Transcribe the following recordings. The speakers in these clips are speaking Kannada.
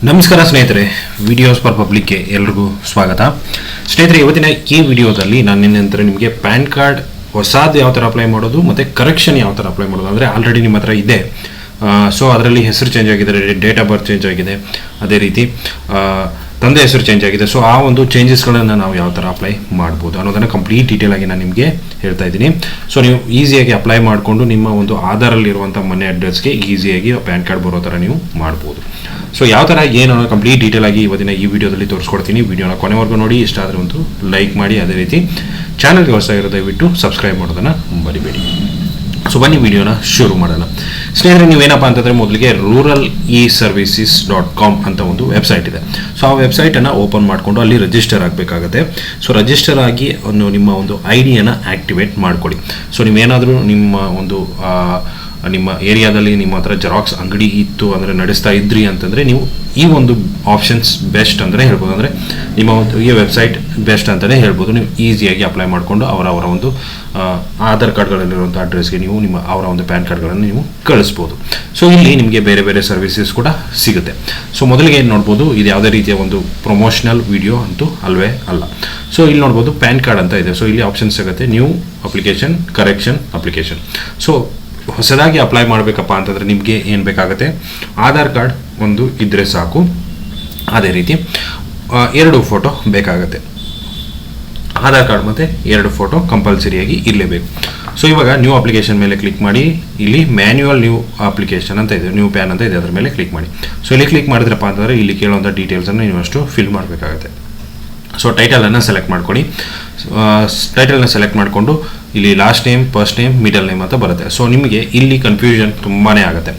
ನಮಸ್ಕಾರ ಸ್ನೇಹಿತರೆ, ವಿಡಿಯೋಸ್ ಫಾರ್ ಪಬ್ಲಿಕ್ಗೆ ಎಲ್ರಿಗೂ ಸ್ವಾಗತ. ಸ್ನೇಹಿತರೆ, ಇವತ್ತಿನ ಈ ವಿಡಿಯೋದಲ್ಲಿ ನಾನು ನಿನ್ನೆ ನಿಮಗೆ ಪ್ಯಾನ್ ಕಾರ್ಡ್ ಹೊಸದು ಯಾವ ಥರ ಅಪ್ಲೈ ಮಾಡೋದು ಮತ್ತು ಕರೆಕ್ಷನ್ ಯಾವ ಥರ ಅಪ್ಲೈ ಮಾಡೋದು, ಅಂದರೆ ಆಲ್ರೆಡಿ ನಿಮ್ಮ ಹತ್ರ ಇದೆ, ಸೊ ಅದರಲ್ಲಿ ಹೆಸರು ಚೇಂಜ್ ಆಗಿದೆ, ಡೇಟ್ ಆಫ್ ಬರ್ತ್ ಚೇಂಜ್ ಆಗಿದೆ, ಅದೇ ರೀತಿ ತಂದೆ ಹೆಸರು ಚೇಂಜ್ ಆಗಿದೆ. ಸೊ ಆ ಒಂದು ಚೇಂಜಸ್ಗಳನ್ನು ನಾವು ಯಾವ ಥರ ಅಪ್ಲೈ ಮಾಡ್ಬೋದು ಅನ್ನೋದನ್ನು ಕಂಪ್ಲೀಟ್ ಡೀಟೇಲ್ ಆಗಿ ನಾನು ನಿಮಗೆ ಹೇಳ್ತಾ ಇದ್ದೀನಿ. ಸೊ ನೀವು ಈಸಿಯಾಗಿ ಅಪ್ಲೈ ಮಾಡಿಕೊಂಡು ನಿಮ್ಮ ಒಂದು ಆಧಾರಲ್ಲಿರುವಂಥ ಮನೆ ಅಡ್ರೆಸ್ಗೆ ಈಸಿಯಾಗಿ ಪ್ಯಾನ್ ಕಾರ್ಡ್ ಬರೋ ಥರ ನೀವು ಮಾಡ್ಬೋದು. ಸೊ ಯಾವ ಥರ ಏನು ಕಂಪ್ಲೀಟ್ ಡೀಟೇಲ್ ಆಗಿ ಇವತ್ತಿನ ಈ ವಿಡಿಯೋದಲ್ಲಿ ತೋರಿಸ್ಕೊಡ್ತೀನಿ. ವಿಡಿಯೋನ ಕೊನೆವರೆಗೂ ನೋಡಿ, ಇಷ್ಟ ಆದರೆ ಒಂದು ಲೈಕ್ ಮಾಡಿ, ಅದೇ ರೀತಿ ಚಾನಲ್ಗೆ ಹೊಸದಾಗಿರೋ ದಯವಿಟ್ಟು ಸಬ್ಸ್ಕ್ರೈಬ್ ಮಾಡೋದನ್ನು ಮರಿಬೇಡಿ. ಸೊ ಬನ್ನಿ ವಿಡಿಯೋನ ಶುರು ಮಾಡೋಣ. ಸ್ನೇಹಿತರೆ, ನೀವೇನಪ್ಪ ಅಂತಂದರೆ ಮೊದಲಿಗೆ ruralerservices.com ಅಂತ ಒಂದು ವೆಬ್ಸೈಟ್ ಇದೆ. ಸೊ ಆ ವೆಬ್ಸೈಟನ್ನು ಓಪನ್ ಮಾಡಿಕೊಂಡು ಅಲ್ಲಿ ರಿಜಿಸ್ಟರ್ ಆಗಬೇಕಾಗುತ್ತೆ. ಸೊ ರಿಜಿಸ್ಟರ್ ಆಗಿ ನಿಮ್ಮ ಒಂದು ಐಡಿಯನ್ನು ಆ್ಯಕ್ಟಿವೇಟ್ ಮಾಡಿಕೊಡಿ. ಸೊ ನೀವೇನಾದರೂ ನಿಮ್ಮ ಏರಿಯಾದಲ್ಲಿ ನಿಮ್ಮ ಹತ್ರ ಜೆರಾಕ್ಸ್ ಅಂಗಡಿ ಇತ್ತು ಅಂದರೆ ನಡೆಸ್ತಾ ಇದ್ರಿ ಅಂತಂದರೆ ನೀವು ಈ ಒಂದು ಆಪ್ಷನ್ಸ್ ಬೆಸ್ಟ್ ಅಂದರೆ ಹೇಳ್ಬೋದು, ಅಂದರೆ ನಿಮ್ಮ ಒಂದು ಈ ವೆಬ್ಸೈಟ್ ಬೆಸ್ಟ್ ಅಂತಲೇ ಹೇಳ್ಬೋದು. ನೀವು ಈಸಿಯಾಗಿ ಅಪ್ಲೈ ಮಾಡಿಕೊಂಡು ಅವರ ಒಂದು ಆಧಾರ್ ಕಾರ್ಡ್ಗಳಲ್ಲಿರುವಂಥ ಅಡ್ರೆಸ್ಗೆ ನೀವು ಅವರ ಒಂದು ಪ್ಯಾನ್ ಕಾರ್ಡ್ಗಳನ್ನು ನೀವು ಕಳಿಸ್ಬೋದು. ಸೊ ಇಲ್ಲಿ ನಿಮಗೆ ಬೇರೆ ಬೇರೆ ಸರ್ವಿಸಸ್ ಕೂಡ ಸಿಗುತ್ತೆ. ಸೊ ಮೊದಲಿಗೆ ಏನು ನೋಡ್ಬೋದು, ಇದು ಯಾವುದೇ ರೀತಿಯ ಒಂದು ಪ್ರಮೋಷನಲ್ ವಿಡಿಯೋ ಅಂತೂ ಅಲ್ವೇ ಅಲ್ಲ. ಸೊ ಇಲ್ಲಿ ನೋಡ್ಬೋದು ಪ್ಯಾನ್ ಕಾರ್ಡ್ ಅಂತ ಇದೆ. ಸೊ ಇಲ್ಲಿ ಆಪ್ಷನ್ ಸಿಗುತ್ತೆ, new application, correction application. So ಹೊಸದಾಗಿ ಅಪ್ಲೈ ಮಾಡಬೇಕಪ್ಪ ಅಂತಂದರೆ ನಿಮಗೆ ಏನು ಬೇಕಾಗುತ್ತೆ, ಆಧಾರ್ ಕಾರ್ಡ್ ಒಂದು ಇದ್ದರೆ ಸಾಕು, ಅದೇ ರೀತಿ 2 ಫೋಟೋ ಬೇಕಾಗುತ್ತೆ. ಆಧಾರ್ ಕಾರ್ಡ್ ಮತ್ತು 2 ಫೋಟೋ ಕಂಪಲ್ಸರಿಯಾಗಿ ಇರಲೇಬೇಕು. ಸೊ ಇವಾಗ ನ್ಯೂ ಅಪ್ಲಿಕೇಶನ್ ಮೇಲೆ ಕ್ಲಿಕ್ ಮಾಡಿ, ಇಲ್ಲಿ ಮ್ಯಾನ್ಯುವಲ್ ನ್ಯೂ ಅಪ್ಲಿಕೇಶನ್ ಅಂತ ಇದೆ, ನ್ಯೂ ಪ್ಯಾನ್ ಅಂತ ಇದೆ, ಅದರ ಮೇಲೆ ಕ್ಲಿಕ್ ಮಾಡಿ. ಸೊ ಇಲ್ಲಿ ಕ್ಲಿಕ್ ಮಾಡಿದ್ರಪ್ಪ ಅಂತಂದರೆ ಇಲ್ಲಿ ಕೇಳುವಂಥ ಡೀಟೇಲ್ಸನ್ನು ನೀವು ಅಷ್ಟು ಫಿಲ್ ಮಾಡಬೇಕಾಗುತ್ತೆ. ಸೊ ಟೈಟಲನ್ನು ಸೆಲೆಕ್ಟ್ ಮಾಡ್ಕೊಳ್ಳಿ. ಟೈಟಲ್ನ ಸೆಲೆಕ್ಟ್ ಮಾಡಿಕೊಂಡು ಇಲ್ಲಿ last name, first name, middle name ಅಂತ ಬರುತ್ತೆ. ಸೊ ನಿಮಗೆ ಇಲ್ಲಿ ಕನ್ಫ್ಯೂಷನ್ ತುಂಬಾ ಆಗುತ್ತೆ.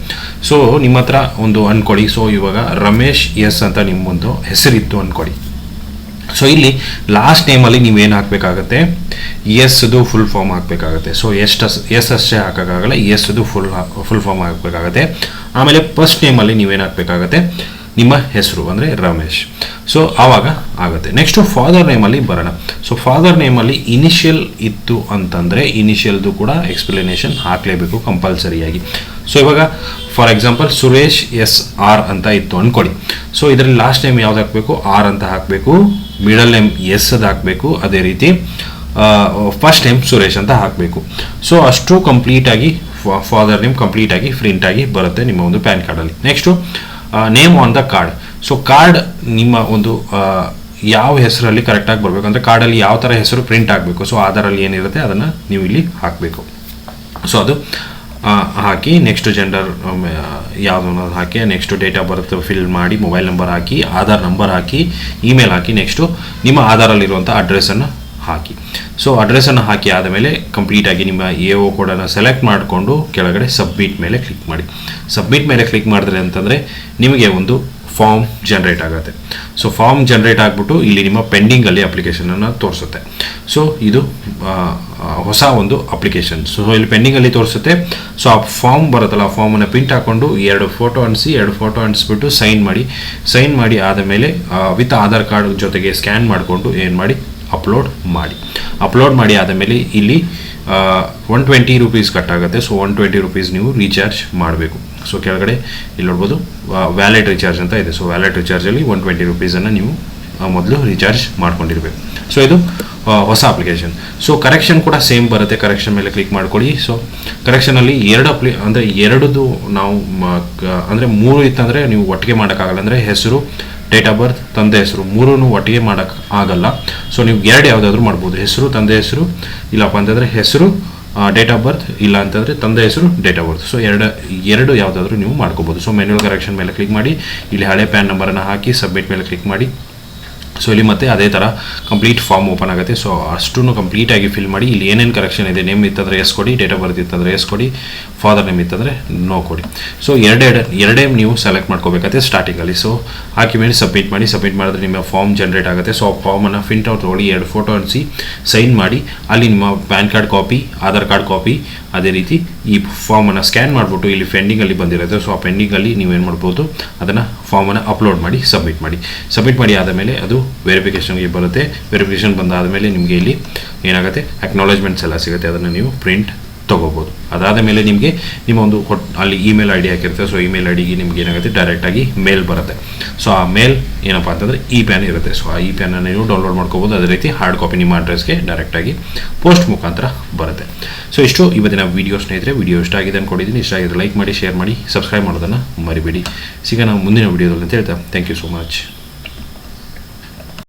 ಸೊ ನಿಮ್ಮ ಹತ್ರ ಒಂದು ಅಂದ್ಕೊಳ್ಳಿ, ಸೊ ಇವಾಗ ರಮೇಶ್ ಎಸ್ ಅಂತ ನಿಮ್ಮೊಂದು ಹೆಸರಿತ್ತು ಅಂದ್ಕೊಳ್ಳಿ. ಸೊ ಇಲ್ಲಿ ಲಾಸ್ಟ್ ನೇಮಲ್ಲಿ ನೀವೇನು ಹಾಕಬೇಕಾಗತ್ತೆ, ಎಸ್ದು ಫುಲ್ ಫಾರ್ಮ್ ಹಾಕಬೇಕಾಗತ್ತೆ. ಸೊ ಎಸ್ ಅಷ್ಟೇ ಹಾಕೋಕ್ಕಾಗಲ್ಲ, ಎಸ್ದು ಫುಲ್ ಫಾರ್ಮ್ ಹಾಕಬೇಕಾಗತ್ತೆ. ಆಮೇಲೆ ಫಸ್ಟ್ ನೇಮಲ್ಲಿ ನೀವೇನು ಹಾಕಬೇಕಾಗತ್ತೆ, ನಿಮ್ಮ ಹೆಸರು ಅಂದರೆ ರಮೇಶ್. ಸೊ ಆವಾಗ ಆಗುತ್ತೆ. ನೆಕ್ಸ್ಟು ಫಾದರ್ ನೇಮಲ್ಲಿ ಬರೋಣ. ಸೊ ಫಾದರ್ ನೇಮಲ್ಲಿ ಇನಿಷಿಯಲ್ ಇತ್ತು ಅಂತಂದರೆ ಇನಿಷಿಯಲ್ದು ಕೂಡ ಎಕ್ಸ್ಪ್ಲನೇಷನ್ ಹಾಕಲೇಬೇಕು ಕಂಪಲ್ಸರಿಯಾಗಿ. ಸೊ ಇವಾಗ for example Suresh S R ಅಂತ ಇತ್ತು ಅಂದ್ಕೊಳ್ಳಿ. ಸೊ ಇದರಲ್ಲಿ ಲಾಸ್ಟ್ ನೇಮ್ ಯಾವ್ದು ಹಾಕಬೇಕು, ಆರ್ ಅಂತ ಹಾಕಬೇಕು, ಮಿಡಲ್ ನೇಮ್ ಎಸ್ ಅದು ಹಾಕಬೇಕು, ಅದೇ ರೀತಿ ಫಸ್ಟ್ ನೇಮ್ ಸುರೇಶ್ ಅಂತ ಹಾಕಬೇಕು. ಸೊ ಅಷ್ಟು ಕಂಪ್ಲೀಟಾಗಿ ಫಾದರ್ ನೇಮ್ ಕಂಪ್ಲೀಟಾಗಿ ಪ್ರಿಂಟಾಗಿ ಬರುತ್ತೆ ನಿಮ್ಮ ಒಂದು ಪ್ಯಾನ್ ಕಾರ್ಡಲ್ಲಿ. Next name on the card. So card ನಿಮ್ಮ ಒಂದು ಯಾವ ಹೆಸರಲ್ಲಿ ಕರೆಕ್ಟಾಗಿ ಬರಬೇಕು ಅಂದರೆ ಕಾರ್ಡಲ್ಲಿ ಯಾವ ಥರ ಹೆಸರು ಪ್ರಿಂಟ್ ಆಗಬೇಕು. ಸೊ ಆಧಾರಲ್ಲಿ ಏನಿರುತ್ತೆ ಅದನ್ನು ನೀವು ಇಲ್ಲಿ ಹಾಕಬೇಕು. ಸೊ ಅದು ಹಾಕಿ ನೆಕ್ಸ್ಟ್ ಜೆಂಡರ್ ಯಾವುದನ್ನು ಹಾಕಿ, next date of birth fill ಮಾಡಿ, ಮೊಬೈಲ್ ನಂಬರ್ ಹಾಕಿ, ಆಧಾರ್ ನಂಬರ್ ಹಾಕಿ, ಇಮೇಲ್ ಹಾಕಿ, ನೆಕ್ಸ್ಟು ನಿಮ್ಮ ಆಧಾರಲ್ಲಿರುವಂಥ ಅಡ್ರೆಸ್ಸನ್ನು ಹಾಕಿ. ಸೊ ಅಡ್ರೆಸ್ಸನ್ನು ಹಾಕಿ ಆದಮೇಲೆ ಕಂಪ್ಲೀಟಾಗಿ ನಿಮ್ಮ AO ಕೋಡನ್ನು ಸೆಲೆಕ್ಟ್ ಮಾಡಿಕೊಂಡು ಕೆಳಗಡೆ ಸಬ್ಮಿಟ್ ಮೇಲೆ ಕ್ಲಿಕ್ ಮಾಡಿ. ಸಬ್ಮಿಟ್ ಮೇಲೆ ಕ್ಲಿಕ್ ಮಾಡಿದ್ರೆ ಅಂತಂದರೆ ನಿಮಗೆ ಒಂದು ಫಾರ್ಮ್ ಜನ್ರೇಟ್ ಆಗುತ್ತೆ. ಸೊ ಫಾರ್ಮ್ ಜನ್ರೇಟ್ ಆಗಿಬಿಟ್ಟು ಇಲ್ಲಿ ನಿಮ್ಮ ಪೆಂಡಿಂಗಲ್ಲಿ ಅಪ್ಲಿಕೇಶನನ್ನು ತೋರಿಸುತ್ತೆ. ಸೊ ಇದು ಹೊಸ ಒಂದು ಅಪ್ಲಿಕೇಶನ್. ಸೊ ಇಲ್ಲಿ ಪೆಂಡಿಂಗಲ್ಲಿ ತೋರಿಸುತ್ತೆ. ಸೊ ಆ ಫಾರ್ಮ್ ಬರುತ್ತಲ್ಲ, ಆ ಫಾರ್ಮನ್ನು ಪ್ರಿಂಟ್ ಹಾಕ್ಕೊಂಡು 2 ಫೋಟೋ ಅಂಟಿಸ್ಬಿಟ್ಟು ಸೈನ್ ಮಾಡಿ ಆದಮೇಲೆ ವಿತ್ ಆಧಾರ್ ಕಾರ್ಡ್ ಜೊತೆಗೆ ಸ್ಕ್ಯಾನ್ ಮಾಡಿಕೊಂಡು ಏನು ಮಾಡಿ ಅಪ್ಲೋಡ್ ಮಾಡಿ ಆದಮೇಲೆ ಇಲ್ಲಿ 120 ರೂಪೀಸ್ ಕಟ್ಟಾಗುತ್ತೆ. ಸೊ 120 ರೂಪೀಸ್ ನೀವು ರೀಚಾರ್ಜ್ ಮಾಡಬೇಕು. ಸೊ ಕೆಳಗಡೆ ಇಲ್ಲಿ ನೋಡ್ಬೋದು ವ್ಯಾಲೆಟ್ ರೀಚಾರ್ಜ್ ಅಂತ ಇದೆ. ಸೊ ವ್ಯಾಲೆಟ್ ರಿಚಾರ್ಜಲ್ಲಿ 120 ರೂಪೀಸನ್ನು ನೀವು ಮೊದಲು ರೀಚಾರ್ಜ್ ಮಾಡ್ಕೊಂಡಿರಬೇಕು. ಸೊ ಇದು ಹೊಸ ಅಪ್ಲಿಕೇಶನ್. ಸೊ ಕರೆಕ್ಷನ್ ಕೂಡ ಸೇಮ್ ಬರುತ್ತೆ. ಕರೆಕ್ಷನ್ ಮೇಲೆ ಕ್ಲಿಕ್ ಮಾಡ್ಕೊಳ್ಳಿ. ಸೊ ಕರೆಕ್ಷನಲ್ಲಿ 2 ಅಂದರೆ 2 ನಾವು ಅಂದರೆ 3 ಇತ್ತಂದರೆ ನೀವು ಒಟ್ಟಿಗೆ ಮಾಡೋಕ್ಕಾಗಲ್ಲ. ಅಂದರೆ ಹೆಸರು, ಡೇಟ್ ಆಫ್ ಬರ್ತ್, ತಂದೆ ಹೆಸರು 3 ಒಟ್ಟಿಗೆ ಮಾಡೋಕ್ಕೆ ಆಗಲ್ಲ. ಸೊ ನೀವು 2 ಯಾವುದಾದ್ರೂ ಮಾಡ್ಬೋದು. ಹೆಸರು, ತಂದೆ ಹೆಸರು, ಇಲ್ಲಪ್ಪ ಅಂತಂದರೆ ಹೆಸರು, ಡೇಟ್ ಆಫ್ ಬರ್ತ್, ಇಲ್ಲ ಅಂತಂದರೆ ತಂದೆ ಹೆಸರು, ಡೇಟ್ ಆಫ್ ಬರ್ತ್. ಸೊ ಎರಡು ಯಾವುದಾದ್ರೂ ನೀವು ಮಾಡ್ಕೋಬೋದು. ಸೊ ಮ್ಯಾನ್ಯುವಲ್ ಕರೆಕ್ಷನ್ ಮೇಲೆ ಕ್ಲಿಕ್ ಮಾಡಿ, ಇಲ್ಲಿ ಹಳೆ ಪ್ಯಾನ್ ನಂಬರನ್ನು ಹಾಕಿ ಸಬ್ಮಿಟ್ ಮೇಲೆ ಕ್ಲಿಕ್ ಮಾಡಿ. ಸೊ ಇಲ್ಲಿ ಮತ್ತೆ ಅದೇ ಥರ ಕಂಪ್ಲೀಟ್ ಫಾರ್ಮ್ ಓಪನ್ ಆಗುತ್ತೆ. ಸೊ ಅಷ್ಟನ್ನು ಕಂಪ್ಲೀಟಾಗಿ ಫಿಲ್ ಮಾಡಿ. ಇಲ್ಲಿ ಏನೇನು ಕರೆಕ್ಷನ್ ಇದೆ, ನೇಮ್ ಇತ್ತಂದರೆ ಎಸ್ ಕೊಡಿ, ಡೇಟ್ ಆಫ್ ಬರ್ತ್ ಇತ್ತಂದರೆ ಎಸ್ ಕೊಡಿ, ಫಾದರ್ ನೇಮ್ ಇತ್ತಂದರೆ ನೋ ಕೊಡಿ. ಸೊ ಎರಡೇ ನೀವು ಸೆಲೆಕ್ಟ್ ಮಾಡ್ಕೋಬೇಕಾಗುತ್ತೆ ಸ್ಟಾರ್ಟಿಂಗಲ್ಲಿ. ಸೊ ಹಾಕಿ ಮೇಲೆ ಸಬ್ಮಿಟ್ ಮಾಡಿದ್ರೆ ನಿಮ್ಮ ಫಾರ್ಮ್ ಜನ್ರೇಟ್ ಆಗುತ್ತೆ. ಸೊ ಆ ಫಾರ್ಮನ್ನು ಪ್ರಿಂಟ್ ಔಟ್ ತೊಗೊಳ್ಳಿ, 2 ಫೋಟೋ ಅಂಟಿಸಿ ಸೈನ್ ಮಾಡಿ, ಅಲ್ಲಿ ನಿಮ್ಮ PAN card copy, Aadhaar card copy, ಅದೇ ರೀತಿ ಈ ಫಾರ್ಮನ್ನು ಸ್ಕ್ಯಾನ್ ಮಾಡಿಬಿಟ್ಟು ಇಲ್ಲಿ ಪೆಂಡಿಂಗಲ್ಲಿ ಬಂದಿರುತ್ತೆ. ಸೊ ಆ ಪೆಂಡಿಂಗಲ್ಲಿ ನೀವೇನು ಮಾಡ್ಬೋದು, ಅದನ್ನು ಫಾರ್ಮನ್ನು ಅಪ್ಲೋಡ್ ಮಾಡಿ ಸಬ್ಮಿಟ್ ಮಾಡಿ ಆದಮೇಲೆ ಅದು ವೆರಿಫಿಕೇಷನ್ಗೆ ಬರುತ್ತೆ. ವೆರಿಫಿಕೇಷನ್ ಬಂದಾದ ಮೇಲೆ ನಿಮಗೆ ಇಲ್ಲಿ ಏನಾಗುತ್ತೆ, ಅಕ್ನಾಲೇಜ್ಮೆಂಟ್ಸ್ ಎಲ್ಲ ಸಿಗುತ್ತೆ. ಅದನ್ನು ನೀವು ಪ್ರಿಂಟ್ ತೊಗೋಬೋದು. ಅದಾದ ಮೇಲೆ ನಿಮಗೆ ನಿಮ್ಮ ಒಂದು ಅಲ್ಲಿ ಇಮೇಲ್ ಐ ಡಿ ಹಾಕಿರುತ್ತೆ. ಸೊ ಇಮೇಲ್ ಐ ಡಿಗೆ ನಿಮ್ಗೆ ಏನಾಗುತ್ತೆ, ಡೈರೆಕ್ಟಾಗಿ ಮೇಲ್ ಬರುತ್ತೆ. ಸೊ ಆ ಮೇಲ್ ಏನಪ್ಪ ಅಂತಂದರೆ ಇ ಪ್ಯಾನ್ ಇರುತ್ತೆ. ಸೊ ಆ ಇ ಪ್ಯಾನನ್ನು ನೀವು ಡೌನ್ಲೋಡ್ ಮಾಡ್ಕೋಬೋದು. ಅದೇ ರೀತಿ ಹಾರ್ಡ್ ಕಾಪಿ ನಿಮ್ಮ ಅಡ್ರೆಸ್ಗೆ ಡೈರೆಕ್ಟಾಗಿ ಪೋಸ್ಟ್ ಮುಖಾಂತರ ಬರುತ್ತೆ. ಸೊ ಇಷ್ಟು ಇವತ್ತಿನ ವಿಡಿಯೋ ಸ್ನೇಹಿತರೆ. ವಿಡಿಯೋ ಇಷ್ಟ ಆಗಿದೆ ಅಂದ್ಕೊಂಡಿದ್ದೀನಿ. ಇಷ್ಟ ಆಗಿದ್ರೆ ಲೈಕ್ ಮಾಡಿ, ಶೇರ್ ಮಾಡಿ, ಸಬ್ಸ್ಕ್ರೈಬ್ ಮಾಡೋದನ್ನು ಮರಿಬೇಡಿ. ಸಿಗೋಣ ಮುಂದಿನ ವಿಡಿಯೋದಲ್ಲಿ ಅಂತ ಹೇಳ್ತಾ ಥ್ಯಾಂಕ್ ಯು ಸೋ ಮಚ್.